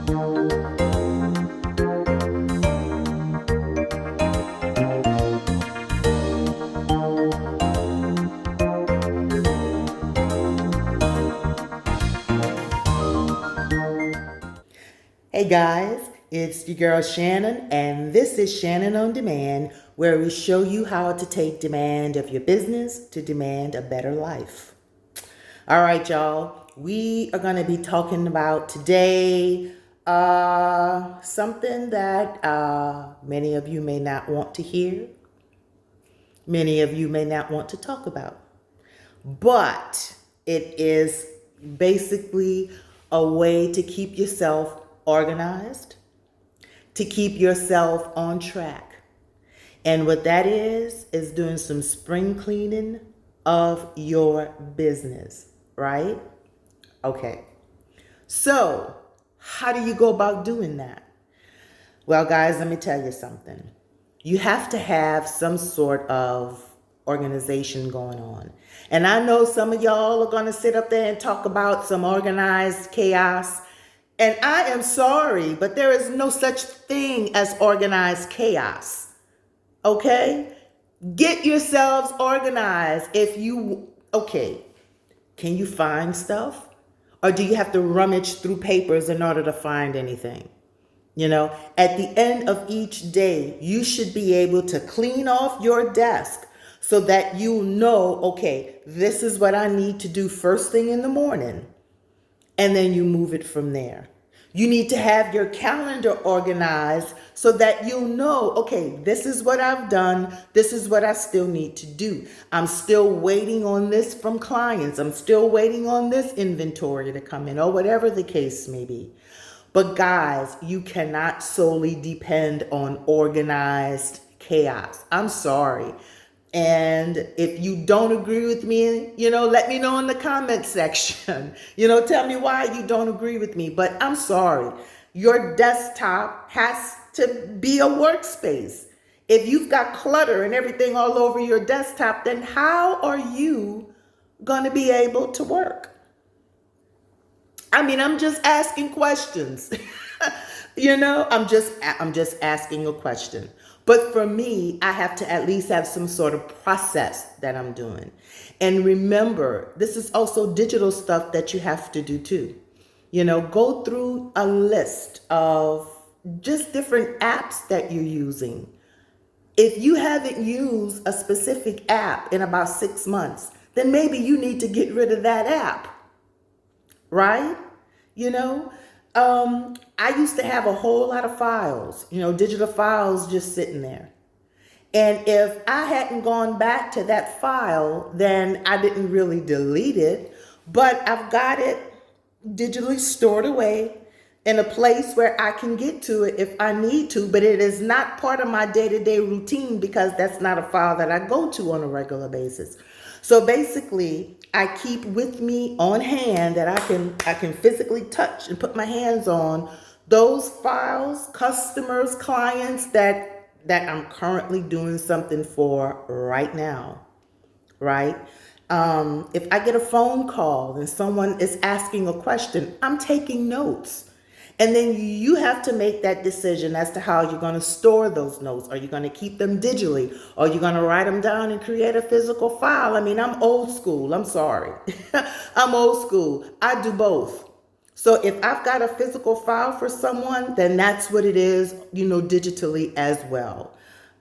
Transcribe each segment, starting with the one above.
Hey guys, it's your girl Shannon, and this is Shannon On Demand, where we show you how to take demand of your business to demand a better life. All right, y'all, we are going to be talking about today something that many of you may not want to hear, many of you may not want to talk about, but it is basically a way to keep yourself organized, to keep yourself on track. And what that is doing some spring cleaning of your business, right? Okay. So, how do you go about doing that? Well, guys, let me tell you something. You have to have some sort of organization going on. And I know some of y'all are going to sit up there and talk about some organized chaos. And I am sorry, but there is no such thing as organized chaos. Okay? Get yourselves organized. Can you find stuff? Or do you have to rummage through papers in order to find anything? You know, at the end of each day, you should be able to clean off your desk so that you know, okay, this is what I need to do first thing in the morning. And then you move it from there. You need to have your calendar organized so that you'll know, okay, this is what I've done. This is what I still need to do. I'm still waiting on this from clients. I'm still waiting on this inventory to come in, or whatever the case may be. But guys, you cannot solely depend on organized chaos. I'm sorry. And if you don't agree with me, let me know in the comment section. Tell me why you don't agree with me. But I'm sorry. Your desktop has to be a workspace. If you've got clutter and everything all over your desktop, then how are you going to be able to work? I mean, I'm just asking questions. I'm just asking a question. But for me, I have to at least have some sort of process that I'm doing. And remember, this is also digital stuff that you have to do too. Go through a list of just different apps that you're using. If you haven't used a specific app in about 6 months, then maybe you need to get rid of that app. Right? I used to have a whole lot of files, digital files just sitting there. And if I hadn't gone back to that file, then I didn't really delete it, but I've got it digitally stored away in a place where I can get to it if I need to, but it is not part of my day-to-day routine because that's not a file that I go to on a regular basis. So basically, I keep with me on hand that I can physically touch and put my hands on those files, customers, clients that I'm currently doing something for right now, right? If I get a phone call and someone is asking a question, I'm taking notes. And then you have to make that decision as to how you're going to store those notes. Are you going to keep them digitally? Or are you going to write them down and create a physical file? I mean, I'm old school. I'm sorry. I'm old school. I do both. So if I've got a physical file for someone, then that's what it is, digitally as well.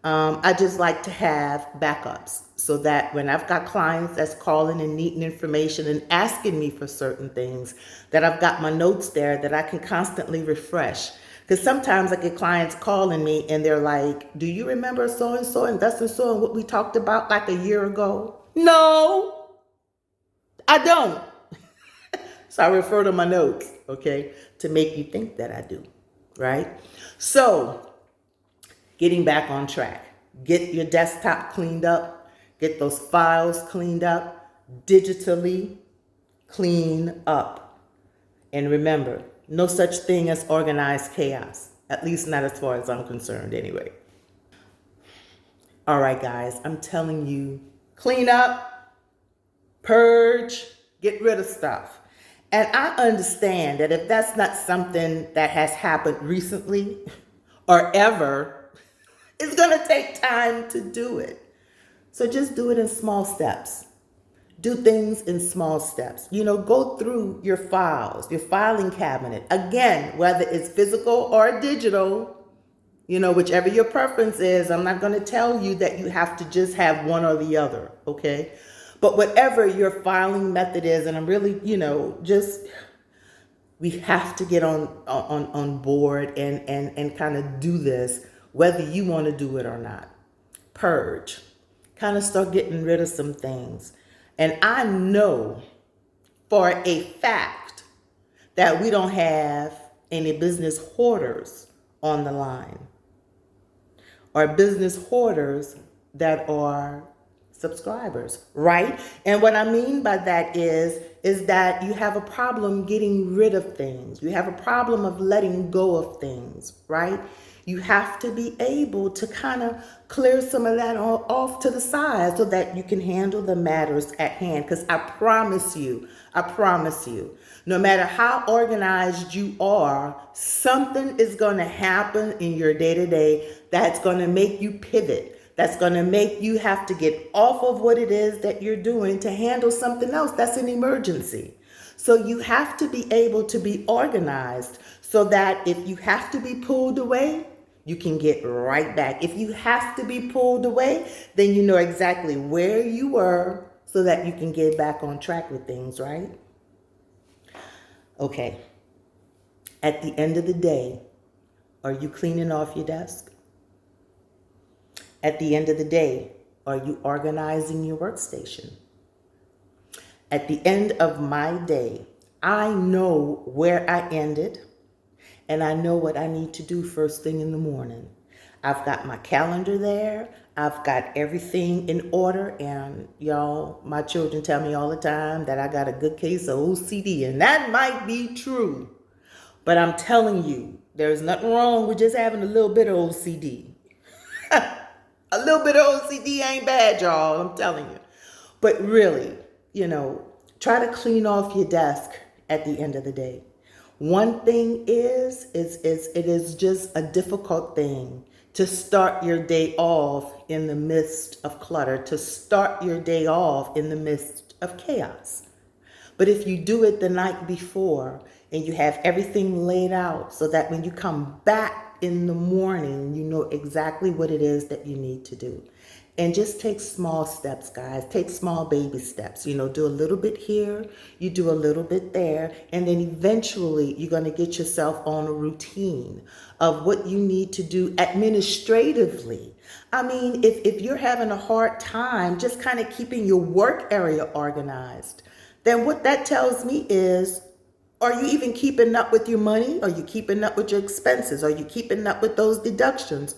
I just like to have backups so that when I've got clients that's calling and needing information and asking me for certain things, that I've got my notes there that I can constantly refresh. Because sometimes I get clients calling me and they're like, do you remember so-and-so and thus and so and what we talked about like a year ago? No, I don't. So I refer to my notes, okay, to make you think that I do, right? So getting back on track. Get your desktop cleaned up. Get those files cleaned up. Digitally clean up. And remember, no such thing as organized chaos. At least not as far as I'm concerned anyway. All right, guys, I'm telling you, clean up, purge, get rid of stuff. And I understand that if that's not something that has happened recently or ever, it's going to take time to do it. So just do it in small steps. Do things in small steps. Go through your files, your filing cabinet. Again, whether it's physical or digital, whichever your preference is. I'm not going to tell you that you have to just have one or the other, okay? But whatever your filing method is, and I'm really, we have to get on board and kind of do this, whether you want to do it or not. Purge. Kind of start getting rid of some things. And I know for a fact that we don't have any business hoarders on the line, or business hoarders that are subscribers, right? And what I mean by that is that you have a problem getting rid of things. You have a problem of letting go of things, right? You have to be able to kind of clear some of that off to the side so that you can handle the matters at hand. Because I promise you, no matter how organized you are, something is going to happen in your day-to-day that's going to make you pivot. That's going to make you have to get off of what it is that you're doing to handle something else that's an emergency. So you have to be able to be organized so that if you have to be pulled away, you can get right back. If you have to be pulled away, then you know exactly where you were so that you can get back on track with things, right? Okay. At the end of the day, are you cleaning off your desk? At the end of the day, are you organizing your workstation? At the end of my day, I know where I ended and I know what I need to do first thing in the morning. I've got my calendar there. I've got everything in order. And y'all, my children tell me all the time that I got a good case of OCD, and that might be true. But I'm telling you, there's nothing wrong with just having a little bit of OCD. A little bit of OCD ain't bad, y'all. I'm telling you. But really, try to clean off your desk at the end of the day. One thing is it is just a difficult thing to start your day off in the midst of clutter, to start your day off in the midst of chaos. But if you do it the night before and you have everything laid out so that when you come back in the morning, you know exactly what it is that you need to do. And just take small steps, guys. Take small baby steps. Do a little bit here, you do a little bit there, and then eventually you're going to get yourself on a routine of what you need to do administratively. I mean, if you're having a hard time just kind of keeping your work area organized, then what that tells me is, are you even keeping up with your money? Are you keeping up with your expenses? Are you keeping up with those deductions?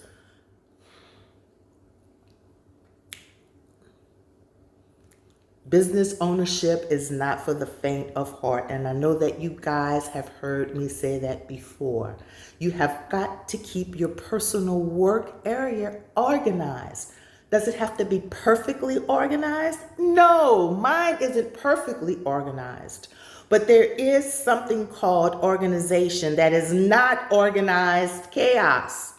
Business ownership is not for the faint of heart. And I know that you guys have heard me say that before. You have got to keep your personal work area organized. Does it have to be perfectly organized? No, mine isn't perfectly organized. But there is something called organization that is not organized chaos.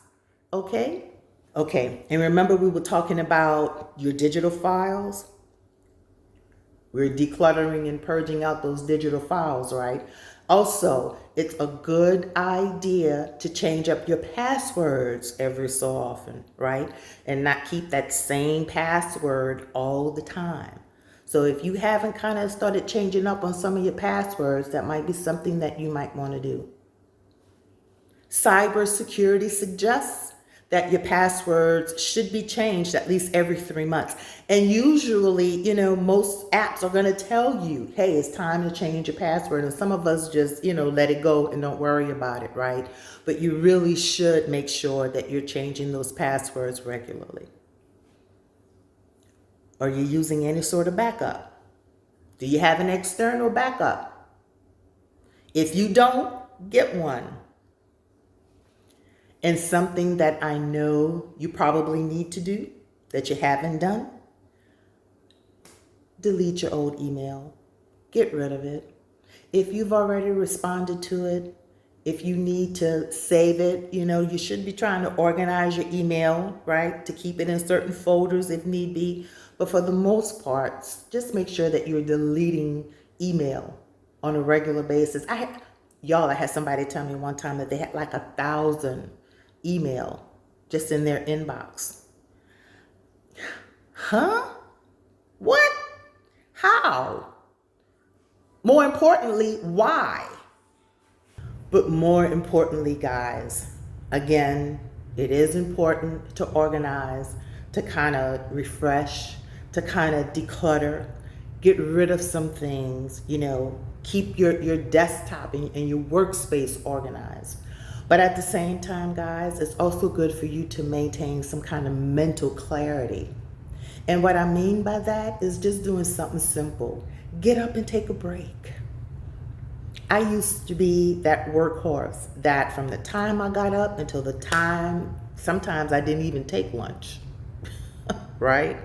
Okay? Okay, and remember we were talking about your digital files? We're decluttering and purging out those digital files, right? Also, it's a good idea to change up your passwords every so often, right? And not keep that same password all the time. So if you haven't kind of started changing up on some of your passwords, that might be something that you might want to do. Cybersecurity suggests that your passwords should be changed at least every 3 months. And usually, most apps are going to tell you, hey, it's time to change your password. And some of us just, let it go and don't worry about it, right? But you really should make sure that you're changing those passwords regularly. Are you using any sort of backup? Do you have an external backup? If you don't, get one. And something that I know you probably need to do that you haven't done, delete your old email. Get rid of it. If you've already responded to it, if you need to save it, you should be trying to organize your email, right? To keep it in certain folders if need be. But for the most part, just make sure that you're deleting email on a regular basis. I had somebody tell me one time that they had like 1,000 email just in their inbox. Huh? What? How? More importantly, why? But more importantly, guys, again, it is important to organize, to kind of refresh, to kind of declutter, get rid of some things, keep your desktop and your workspace organized. But at the same time, guys, it's also good for you to maintain some kind of mental clarity. And what I mean by that is just doing something simple. Get up and take a break. I used to be that workhorse that from the time I got up until the time, sometimes I didn't even take lunch, right?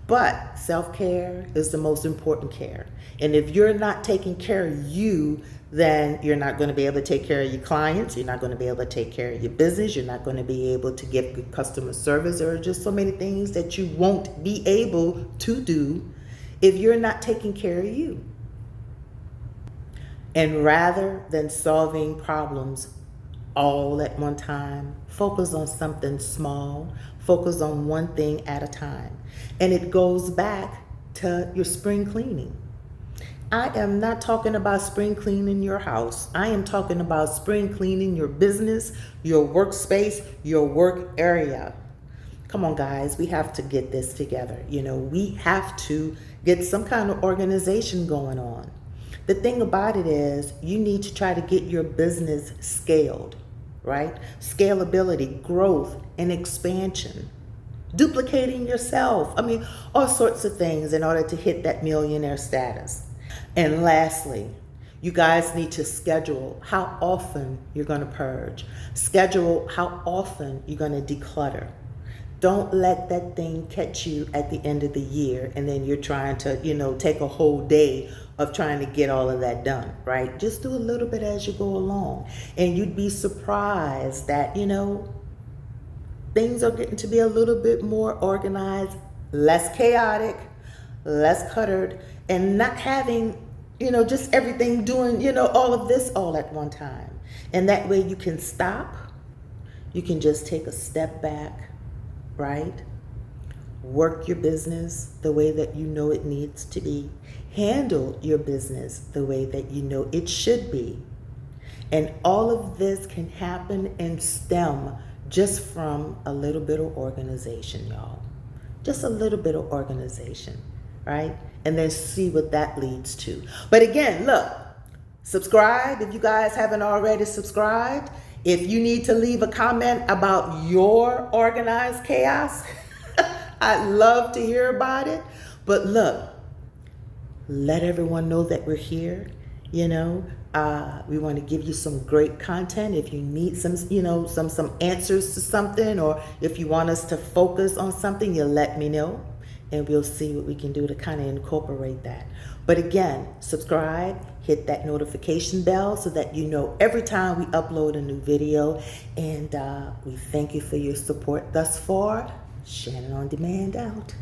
But self-care is the most important care. And if you're not taking care of you, then you're not going to be able to take care of your clients. You're not going to be able to take care of your business. You're not going to be able to give good customer service. There are just so many things that you won't be able to do if you're not taking care of you. And rather than solving problems all at one time, focus on something small, focus on one thing at a time. And it goes back to your spring cleaning. I am not talking about spring cleaning your house. I am talking about spring cleaning your business, your workspace, your work area. Come on, guys, we have to get this together. We have to get some kind of organization going on. The thing about it is you need to try to get your business scaled, right? Scalability, growth, and expansion. Duplicating yourself. All sorts of things in order to hit that millionaire status. And lastly, you guys need to schedule how often you're going to purge. Schedule how often you're going to declutter. Don't let that thing catch you at the end of the year and then you're trying to, take a whole day of trying to get all of that done, right? Just do a little bit as you go along. And you'd be surprised that, things are getting to be a little bit more organized, less chaotic, less cluttered, and not having, just everything doing, all of this all at one time. And that way you can stop. You can just take a step back, right? Work your business the way that you know it needs to be. Handle your business the way that you know it should be. And all of this can happen and stem just from a little bit of organization, y'all. Just a little bit of organization, right? And then see what that leads to. But again, look, subscribe if you guys haven't already subscribed. If you need to leave a comment about your organized chaos, I'd love to hear about it. But look, let everyone know that we're here. We want to give you some great content. If you need some answers to something, or if you want us to focus on something, you let me know, and we'll see what we can do to kind of incorporate that. But again, subscribe, hit that notification bell so that you know every time we upload a new video. And we thank you for your support thus far. Shannon On Demand out.